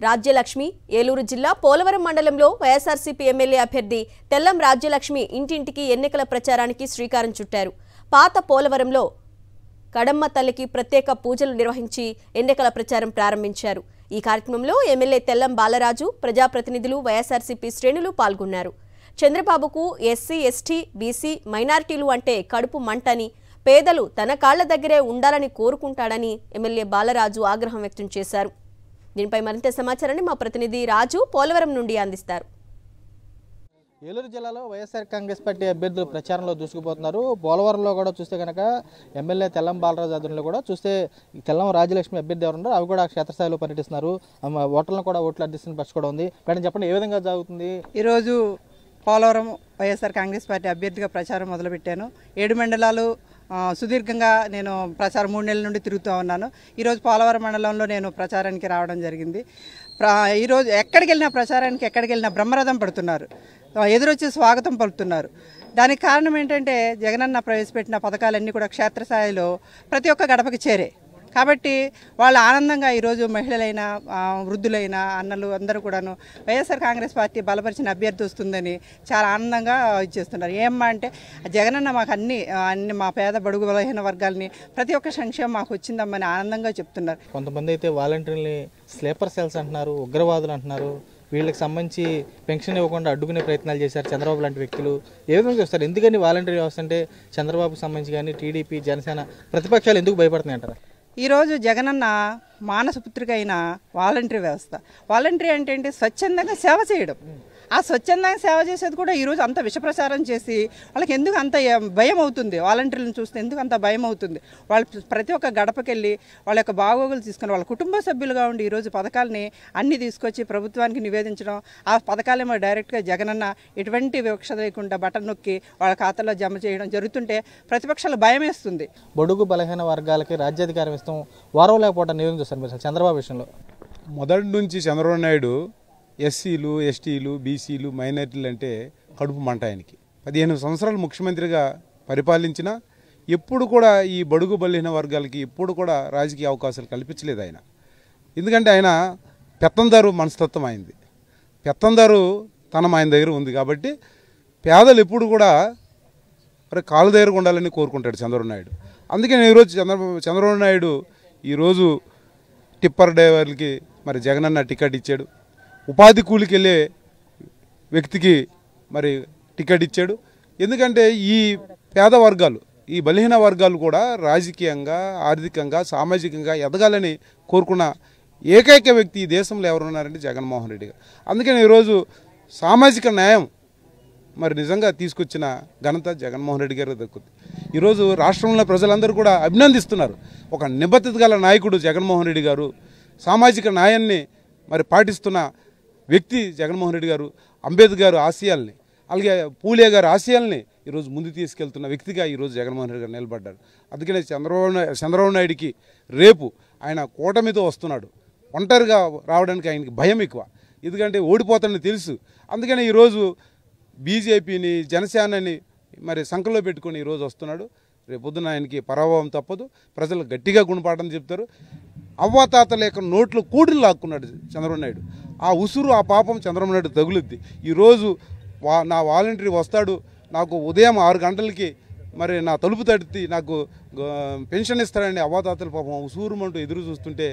రాజ్యలక్ష్మి ఏలూరు జిల్లా పోలవరం మండలంలో వైఎస్ఆర్సీపీ ఎమ్మెల్యే అభ్యర్థి తెల్లం రాజ్యలక్ష్మి ఇంటింటికి ఎన్నికల ప్రచారానికి శ్రీకారం చుట్టారు. పాత పోలవరంలో కడమ్మ తల్లికి ప్రత్యేక పూజలు నిర్వహించి ఎన్నికల ప్రచారం ప్రారంభించారు. ఈ కార్యక్రమంలో ఎమ్మెల్యే తెల్లం బాలరాజు, ప్రజాప్రతినిధులు, వైఎస్ఆర్సీపీ శ్రేణులు పాల్గొన్నారు. చంద్రబాబుకు ఎస్సీ, ఎస్టీ, బీసీ, మైనారిటీలు అంటే కడుపు మంటని, పేదలు తన కాళ్ల దగ్గరే ఉండాలని కోరుకుంటాడని ఎమ్మెల్యే బాలరాజు ఆగ్రహం వ్యక్తం చేశారు. దీనిపై మరింత సమాచారాన్ని మా ప్రతినిధి రాజు పోలవరం నుండి అందిస్తారు. ఏలూరు జిల్లాలో వైఎస్ఆర్ కాంగ్రెస్ పార్టీ అభ్యర్థులు ప్రచారంలో దూసుకుపోతున్నారు. పోలవరంలో కూడా చూస్తే కనుక ఎమ్మెల్యే తెల్లం బాలరాజు ఆధ్వర్యంలో కూడా చూస్తే తెల్లం రాజ్యలక్ష్మి అభ్యర్థి ఎవరు ఉన్నారో అవి కూడా క్షేత్రస్థాయిలో పర్యటిస్తున్నారు. ఓట్లను కూడా ఓట్ల అధ్యక్షుని పరచుకోవడం ఉంది. మేడం చెప్పండి, ఏ విధంగా జరుగుతుంది? ఈరోజు పోలవరం వైఎస్ఆర్ కాంగ్రెస్ పార్టీ అభ్యర్థిగా ప్రచారం మొదలుపెట్టాను. 7 మండలాలు సుదీర్ఘంగా నేను ప్రచారం 3 నెలల నుండి తిరుగుతూ ఉన్నాను. ఈరోజు పోలవరం మండలంలో నేను ప్రచారానికి రావడం జరిగింది. ఈరోజు ఎక్కడికి వెళ్ళినా బ్రహ్మరథం పడుతున్నారు, ఎదురొచ్చి స్వాగతం పలుకుతున్నారు. దానికి కారణం ఏంటంటే జగనన్న ప్రవేశపెట్టిన పథకాలన్నీ కూడా క్షేత్రస్థాయిలో ప్రతి ఒక్క గడపకి చేరే కాబట్టి వాళ్ళు ఆనందంగా ఈరోజు మహిళలైనా, వృద్ధులైనా, అన్నలు అందరూ కూడాను వైఎస్ఆర్ కాంగ్రెస్ పార్టీ బలపరిచిన అభ్యర్థి వస్తుందని చాలా ఆనందంగా ఇచ్చేస్తున్నారు. ఏమ్మా అంటే జగనన్న మాకు అన్ని మా పేద బడుగు బలహీన వర్గాలని ప్రతి ఒక్క సంక్షేమం మాకు వచ్చిందమ్మని ఆనందంగా చెప్తున్నారు. కొంతమంది అయితే వాలంటీర్ని స్లీపర్ సెల్స్ అంటున్నారు, ఉగ్రవాదులు అంటున్నారు. వీళ్ళకి సంబంధించి పెన్షన్ ఇవ్వకుండా అడ్డుకునే ప్రయత్నాలు చేశారు చంద్రబాబు లాంటి వ్యక్తులు. ఏ విధంగా చూస్తారు? ఎందుకని వాలంటీర్ వ్యవస్థ అంటే చంద్రబాబుకు సంబంధించి కానీ టీడీపీ, జనసేన ప్రతిపక్షాలు ఎందుకు భయపడుతున్నాయి అంటారు? ఈరోజు జగనన్న మానసపుత్రిక అయిన వాలంటరీ వ్యవస్థ. వాలంటరీ అంటే ఏంటి? స్వచ్ఛందంగా సేవ చేయడం. ఆ స్వచ్ఛందంగా సేవ చేసేది కూడా ఈరోజు అంత విషప్రచారం చేసి వాళ్ళకి ఎందుకు అంత భయం అవుతుంది? వాలంటీర్లను చూస్తే ఎందుకు అంత భయం అవుతుంది? వాళ్ళు ప్రతి ఒక్క గడపకెళ్ళి వాళ్ళ యొక్క బాగోగులు తీసుకుని వాళ్ళ కుటుంబ సభ్యులుగా ఉండి ఈరోజు పథకాలని అన్ని తీసుకొచ్చి ప్రభుత్వానికి నివేదించడం, ఆ పథకాలేమో డైరెక్ట్గా జగనన్న ఎటువంటి వివక్ష లేకుండా బటన్ నొక్కి వాళ్ళ ఖాతాలో జమ చేయడం జరుగుతుంటే ప్రతిపక్షాలు భయం వేస్తుంది. బడుగు బలహీన వర్గాలకి రాజ్యాధికారం ఇస్తాం వారం లేకపోవడం నివేదించారు మీరు చంద్రబాబు విషయంలో. మొదటి నుంచి చంద్రబాబు నాయుడు ఎస్సీలు, ఎస్టీలు, బీసీలు, మైనారిటీలు అంటే కడుపు మంట. ఆయనకి 15 సంవత్సరాలు ముఖ్యమంత్రిగా పరిపాలించిన ఎప్పుడు కూడా ఈ బడుగు బలహీన వర్గాలకి ఎప్పుడు కూడా రాజకీయ అవకాశాలు కల్పించలేదు ఆయన. ఎందుకంటే ఆయన పెత్తందారు మనస్తత్వం అయింది, పెత్తందారు తనం ఆయన దగ్గర ఉంది. కాబట్టి పేదలు ఎప్పుడు కూడా మరి కాళ్ళ దగ్గర ఉండాలని కోరుకుంటాడు చంద్రబాబు నాయుడు. అందుకని ఈరోజు చంద్రబాబు నాయుడు ఈరోజు టిప్పర్ డ్రైవర్లకి మరి జగనన్న టికెట్ ఇచ్చాడు, ఉపాధి కూలికి వెళ్ళే వ్యక్తికి మరి టికెట్ ఇచ్చాడు. ఎందుకంటే ఈ పేద వర్గాలు, ఈ బలహీన వర్గాలు కూడా రాజకీయంగా, ఆర్థికంగా, సామాజికంగా ఎదగాలని కోరుకున్న ఏకైక వ్యక్తి ఈ దేశంలో ఎవరున్నారంటే జగన్మోహన్ రెడ్డి గారు. అందుకని ఈరోజు సామాజిక న్యాయం మరి నిజంగా తీసుకొచ్చిన ఘనత జగన్మోహన్ రెడ్డి గారికి దక్కుతుంది. ఈరోజు రాష్ట్రంలో ప్రజలందరూ కూడా అభినందిస్తున్నారు. ఒక నిబద్ధత గల నాయకుడు జగన్మోహన్ రెడ్డి గారు, సామాజిక న్యాయాన్ని మరి పాటిస్తున్న వ్యక్తి జగన్మోహన్ రెడ్డి గారు. అంబేద్కర్ గారు ఆశయాల్ని, అలాగే పూలే గారు ఆశయాల్ని ఈరోజు ముందు తీసుకెళ్తున్న వ్యక్తిగా ఈరోజు జగన్మోహన్ రెడ్డి గారు నిలబడ్డారు. అందుకనే చంద్రబాబు నాయుడికి రేపు ఆయన కూటమితో వస్తున్నాడు. ఒంటరిగా రావడానికి ఆయనకి భయం ఎక్కువ, ఎందుకంటే ఓడిపోతాడని తెలుసు. అందుకని ఈరోజు బీజేపీని, జనసేనని మరి సంకల్లో పెట్టుకొని ఈరోజు వస్తున్నాడు. రేపొద్దున ఆయనకి పరాభవం తప్పదు. ప్రజలు గట్టిగా గుణపాఠం చెప్తారు. అవ్వాతాతల యొక్క నోట్లో కూడిని లాక్కున్నాడు చంద్రబాబు నాయుడు. ఆ ఉసురు, ఆ పాపం చంద్రబాబు నాయుడు తగులుద్ది. ఈరోజు నా వాలంటీర్ వస్తాడు, నాకు ఉదయం 6 గంటలకి మరి నా తలుపు తడితే నాకు పెన్షన్ ఇస్తాడని అవ్వాతాతల పాపం ఉసూరుమంటూ ఎదురు చూస్తుంటే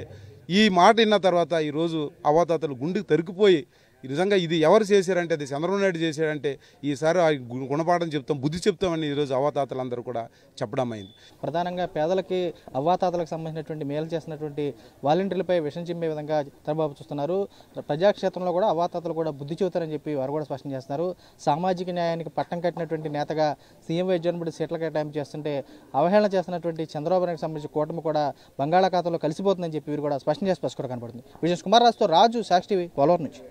ఈ మాట విన్న తర్వాత ఈరోజు అవ్వాతాతలు గుండెకి తరికిపోయి నిజంగా ఇది ఎవరు చేశారంటే అది చంద్రబాబు నాయుడు చేశాడంటే ఈసారి గుణపాఠం చెప్తాం, బుద్ధి చెప్తామని ఈరోజు అవ్వాతాతలందరూ కూడా చెప్పడం అయింది. ప్రధానంగా పేదలకి, అవ్వాతాతలకు సంబంధించినటువంటి మేలు చేసినటువంటి వాలంటీర్లపై విషం చిమ్మే విధంగా చంద్రబాబు చూస్తున్నారు. ప్రజాక్షేత్రంలో కూడా అవ్వాతాతలు కూడా బుద్ధి చెబుతారని చెప్పి వారు కూడా స్పష్టం చేస్తున్నారు. సామాజిక న్యాయానికి పట్టం కట్టినటువంటి నేతగా సీఎం వైద్యుని సీట్ల కేటాయింపు చేస్తుంటే అవహేళన చేస్తున్నటువంటి చంద్రబాబు నాయుడుకి సంబంధించి కూటమి కూడా బంగాళాఖాతంలో కలిసిపోతుందని చెప్పి వీరు కూడా స్పష్టం చేసి స్పష్టంగా కనపడుతుంది. విజయ్ కుమార్ రాజుతో రాజు, సాక్షి టీవీ, పోలవరం నుంచి.